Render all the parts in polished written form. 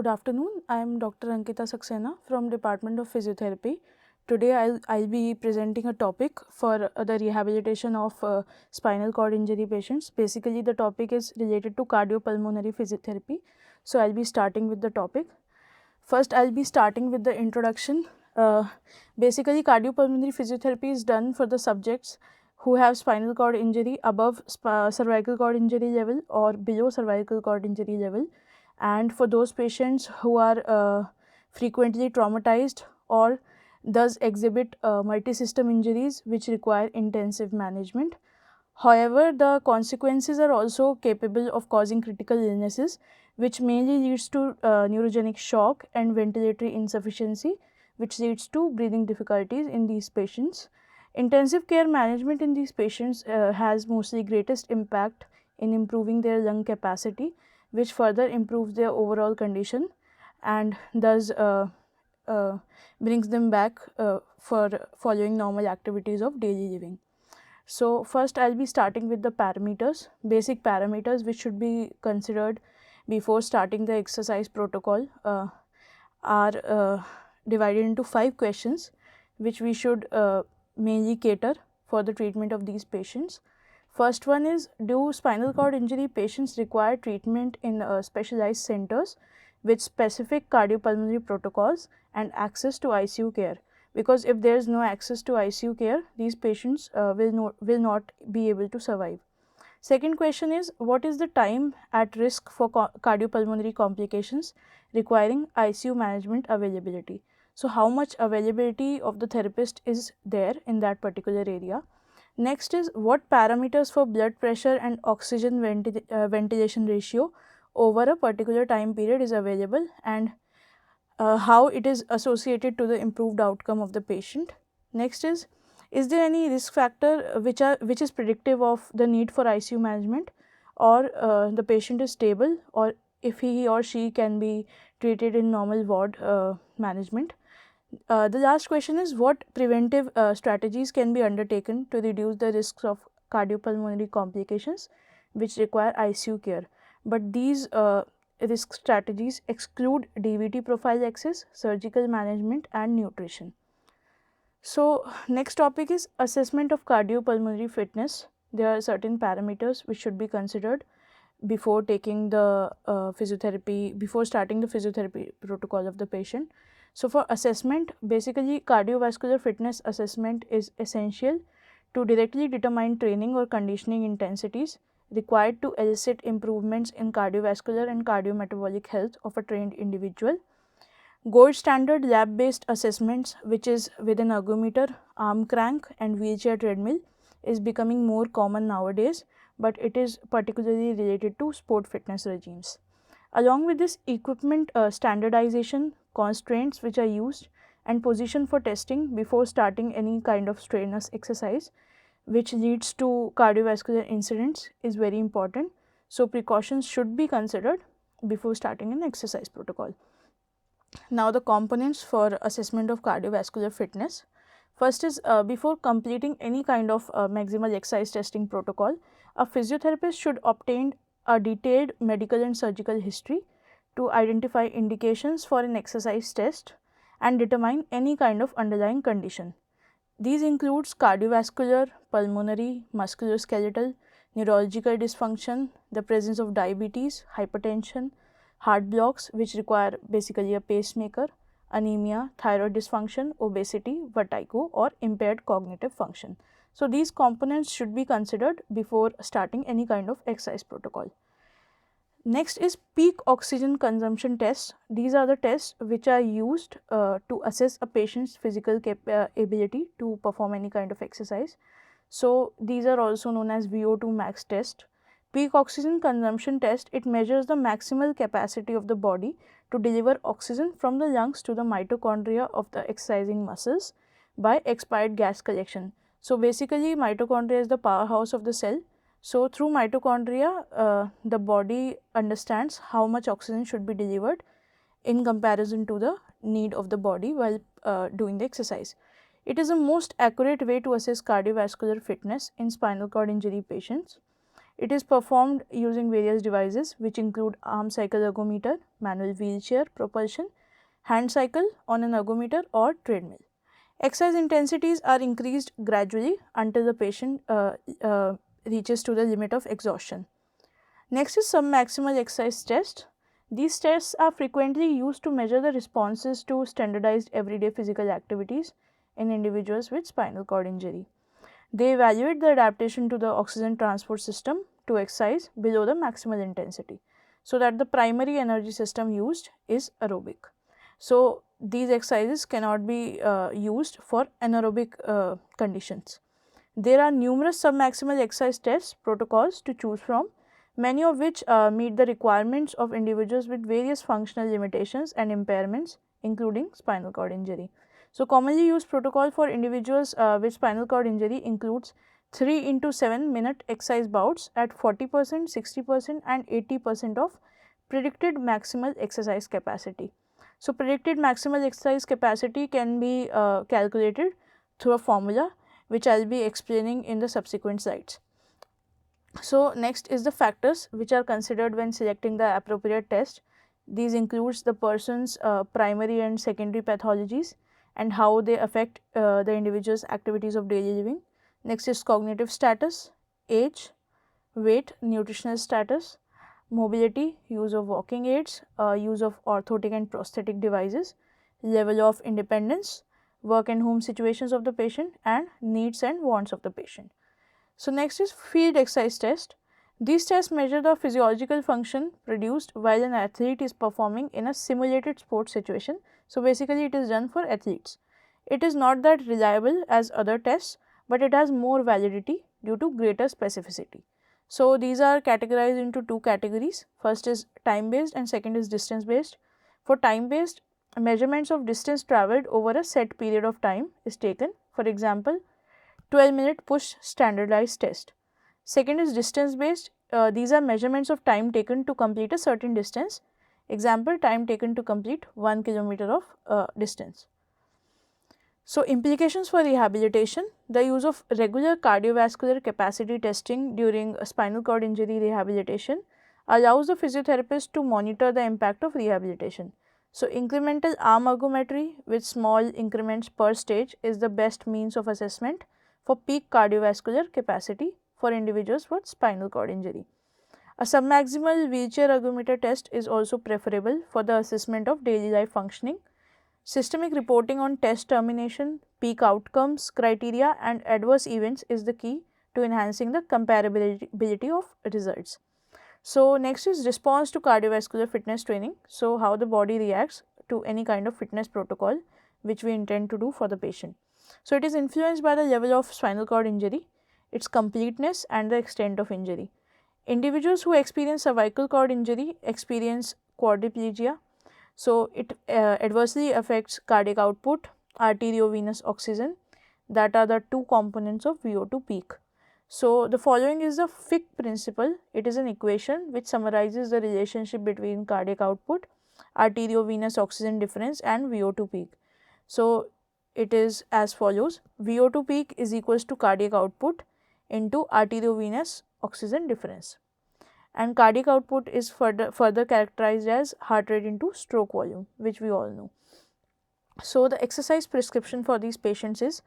Good afternoon. I am Dr. Ankita Saxena from Department of Physiotherapy. Today I'll be presenting a topic for the rehabilitation of spinal cord injury patients. Basically the topic is related to cardiopulmonary physiotherapy. So I'll be starting with the topic. First I'll be starting with the introduction. Basically cardiopulmonary physiotherapy is done for the subjects who have spinal cord injury above cervical cord injury level or below cervical cord injury level, and for those patients who are frequently traumatized or thus exhibit multi-system injuries which require intensive management. However, the consequences are also capable of causing critical illnesses, which mainly leads to neurogenic shock and ventilatory insufficiency, which leads to breathing difficulties in these patients. Intensive care management in these patients has mostly greatest impact in improving their lung capacity, which further improves their overall condition and thus brings them back for following normal activities of daily living. So, first I will be starting with the parameters, basic parameters which should be considered before starting the exercise protocol are divided into 5 questions which we should mainly cater for the treatment of these patients. First one is, do spinal cord injury patients require treatment in specialized centers with specific cardiopulmonary protocols and access to ICU care? Because if there is no access to ICU care, these patients will not be able to survive. Second question is, what is the time at risk for cardiopulmonary complications requiring ICU management availability? So, how much availability of the therapist is there in that particular area? Next is, what parameters for blood pressure and oxygen ventilation ratio over a particular time period is available, and how it is associated to the improved outcome of the patient. Next is there any risk factor which is predictive of the need for ICU management, or the patient is stable, or if he or she can be treated in normal ward management. The last question is, what preventive strategies can be undertaken to reduce the risks of cardiopulmonary complications which require ICU care? But these risk strategies exclude DVT prophylaxis, surgical management and nutrition. So, next topic is assessment of cardiopulmonary fitness. There are certain parameters which should be considered before taking the physiotherapy, before starting the physiotherapy protocol of the patient. So, for assessment, basically cardiovascular fitness assessment is essential to directly determine training or conditioning intensities required to elicit improvements in cardiovascular and cardiometabolic health of a trained individual. Gold standard lab-based assessments, which is with an ergometer, arm crank and wheelchair treadmill, is becoming more common nowadays, but it is particularly related to sport fitness regimes. Along with this, equipment standardization, constraints which are used and position for testing before starting any kind of strenuous exercise which leads to cardiovascular incidents is very important. So, precautions should be considered before starting an exercise protocol. Now, the components for assessment of cardiovascular fitness. First is, before completing any kind of maximal exercise testing protocol, a physiotherapist should obtain a detailed medical and surgical history to identify indications for an exercise test and determine any kind of underlying condition. These includes cardiovascular, pulmonary, musculoskeletal, neurological dysfunction, the presence of diabetes, hypertension, heart blocks which require basically a pacemaker, anemia, thyroid dysfunction, obesity, vertigo or impaired cognitive function. So, these components should be considered before starting any kind of exercise protocol. Next is peak oxygen consumption tests. These are the tests which are used to assess a patient's physical ability to perform any kind of exercise. So, these are also known as VO2 max test. Peak oxygen consumption test, it measures the maximal capacity of the body to deliver oxygen from the lungs to the mitochondria of the exercising muscles by expired gas collection. So, basically mitochondria is the powerhouse of the cell. So, through mitochondria, the body understands how much oxygen should be delivered in comparison to the need of the body while doing the exercise. It is the most accurate way to assess cardiovascular fitness in spinal cord injury patients. It is performed using various devices which include arm cycle ergometer, manual wheelchair propulsion, hand cycle on an ergometer or treadmill. Exercise intensities are increased gradually until the patient reaches to the limit of exhaustion. Next is submaximal exercise test. These tests are frequently used to measure the responses to standardized everyday physical activities in individuals with spinal cord injury. They evaluate the adaptation to the oxygen transport system to exercise below the maximal intensity, so that the primary energy system used is aerobic. So, these exercises cannot be used for anaerobic conditions. There are numerous submaximal exercise test protocols to choose from, many of which meet the requirements of individuals with various functional limitations and impairments, including spinal cord injury. So, commonly used protocol for individuals with spinal cord injury includes 3 into 7 minute exercise bouts at 40%, 60% and 80% of predicted maximal exercise capacity. So, predicted maximal exercise capacity can be calculated through a formula which I will be explaining in the subsequent slides. So, next is the factors which are considered when selecting the appropriate test. These includes the person's primary and secondary pathologies and how they affect the individual's activities of daily living. Next is cognitive status, age, weight, nutritional status, mobility, use of walking aids, use of orthotic and prosthetic devices, level of independence, work and home situations of the patient and needs and wants of the patient. So, next is field exercise test. These tests measure the physiological function produced while an athlete is performing in a simulated sports situation. So, basically it is done for athletes. It is not that reliable as other tests, but it has more validity due to greater specificity. So, these are categorized into two categories. First is time based and second is distance based. For time based, measurements of distance travelled over a set period of time is taken. For example, 12-minute push standardized test. Second is distance based. These are measurements of time taken to complete a certain distance. Example, time taken to complete 1 kilometer of distance. So, implications for rehabilitation. The use of regular cardiovascular capacity testing during spinal cord injury rehabilitation allows the physiotherapist to monitor the impact of rehabilitation. So, incremental arm ergometry with small increments per stage is the best means of assessment for peak cardiovascular capacity for individuals with spinal cord injury. A submaximal wheelchair ergometer test is also preferable for the assessment of daily life functioning. Systemic reporting on test termination, peak outcomes, criteria and adverse events is the key to enhancing the comparability of results. So, next is response to cardiovascular fitness training. So, how the body reacts to any kind of fitness protocol which we intend to do for the patient. So, it is influenced by the level of spinal cord injury, its completeness and the extent of injury. Individuals who experience cervical cord injury experience quadriplegia. So, it adversely affects cardiac output, arteriovenous oxygen, that are the two components of VO2 peak. So, the following is the Fick principle. It is an equation which summarizes the relationship between cardiac output, arteriovenous oxygen difference and VO2 peak. So, it is as follows: VO2 peak is equals to cardiac output into arteriovenous oxygen difference, and cardiac output is further characterized as heart rate into stroke volume, which we all know. So, the exercise prescription for these patients is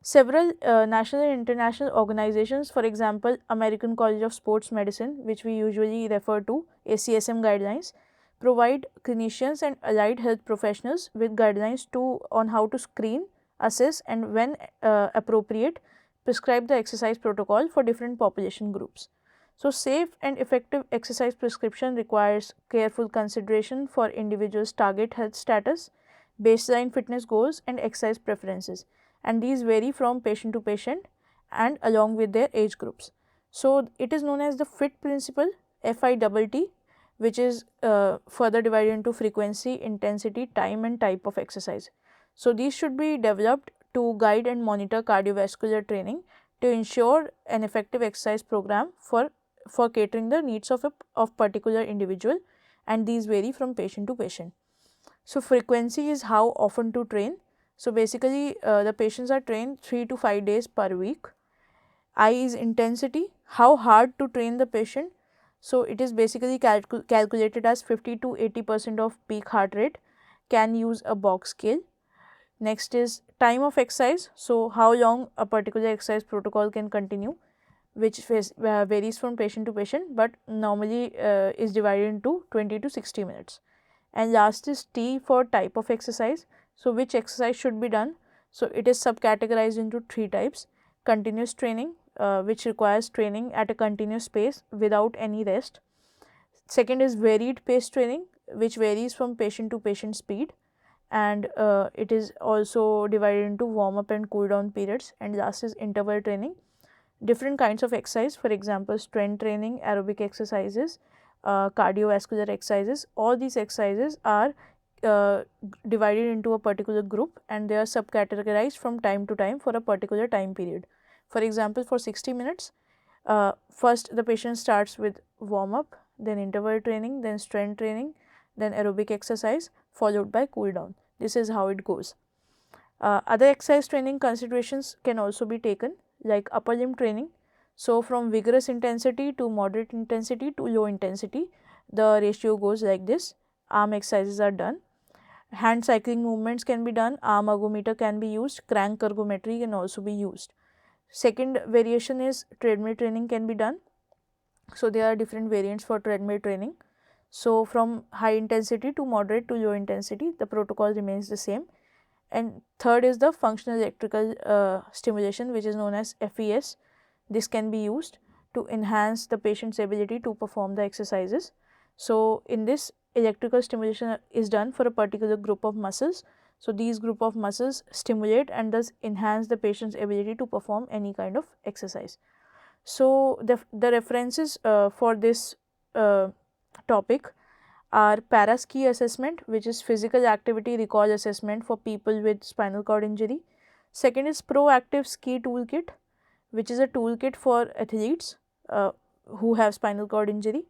several national and international organizations, for example, American College of Sports Medicine, which we usually refer to ACSM guidelines, provide clinicians and allied health professionals with guidelines on how to screen, assess and when appropriate prescribe the exercise protocol for different population groups. So, safe and effective exercise prescription requires careful consideration for individuals' target health status, baseline fitness goals and exercise preferences, and these vary from patient to patient and along with their age groups. So, it is known as the FIT principle, FITT, which is further divided into frequency, intensity, time and type of exercise. So, these should be developed to guide and monitor cardiovascular training to ensure an effective exercise program for catering the needs of particular individual, and these vary from patient to patient. So, frequency is how often to train. So, basically the patients are trained 3 to 5 days per week. I is intensity, How hard to train the patient? So, it is basically calculated as 50 to 80% of peak heart rate, can use a box scale. Next is time of exercise. So, how long a particular exercise protocol can continue, which varies from patient to patient, but normally is divided into 20 to 60 minutes. And last is T for type of exercise. So, which exercise should be done? So, it is subcategorized into 3 types: continuous training, which requires training at a continuous pace without any rest. Second is varied pace training, which varies from patient to patient speed, and it is also divided into warm up and cool down periods. And last is interval training, different kinds of exercise, for example strength training, aerobic exercises, cardiovascular exercises. All these exercises are divided into a particular group, and they are subcategorized from time to time for a particular time period. For example, for 60 minutes, first the patient starts with warm up, then interval training, then strength training, then aerobic exercise, followed by cool down. This is how it goes. Other exercise training considerations can also be taken, like upper limb training. So, from vigorous intensity to moderate intensity to low intensity, the ratio goes like this. Arm exercises are done. Hand cycling movements can be done. Arm ergometer can be used. Crank ergometry can also be used. Second variation is treadmill training can be done. So, there are different variants for treadmill training. So, from high intensity to moderate to low intensity, the protocol remains the same. And third is the functional electrical stimulation, which is known as FES. This can be used to enhance the patient's ability to perform the exercises. So, in this, electrical stimulation is done for a particular group of muscles. So, these group of muscles stimulate and thus enhance the patient's ability to perform any kind of exercise. So, the references for this topic are paraski assessment, which is physical activity recall assessment for people with spinal cord injury. Second is proactive ski toolkit, which is a toolkit for athletes who have spinal cord injury.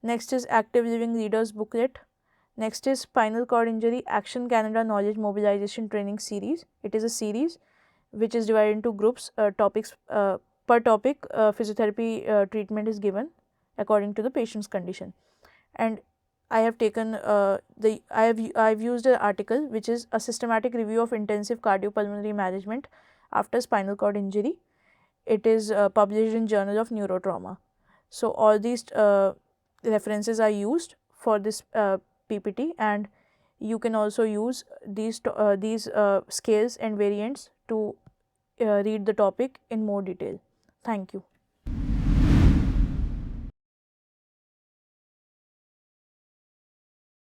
Next is active living leaders booklet. Next is spinal cord injury Action Canada knowledge mobilization training series. It is a series which is divided into groups, topics. Per topic, physiotherapy treatment is given according to the patient's condition. And I have taken I have used an article which is a systematic review of intensive cardiopulmonary management after spinal cord injury. It is published in Journal of Neurotrauma. So, all these references are used for this PPT, and you can also use these scales and variants to read the topic in more detail. Thank you.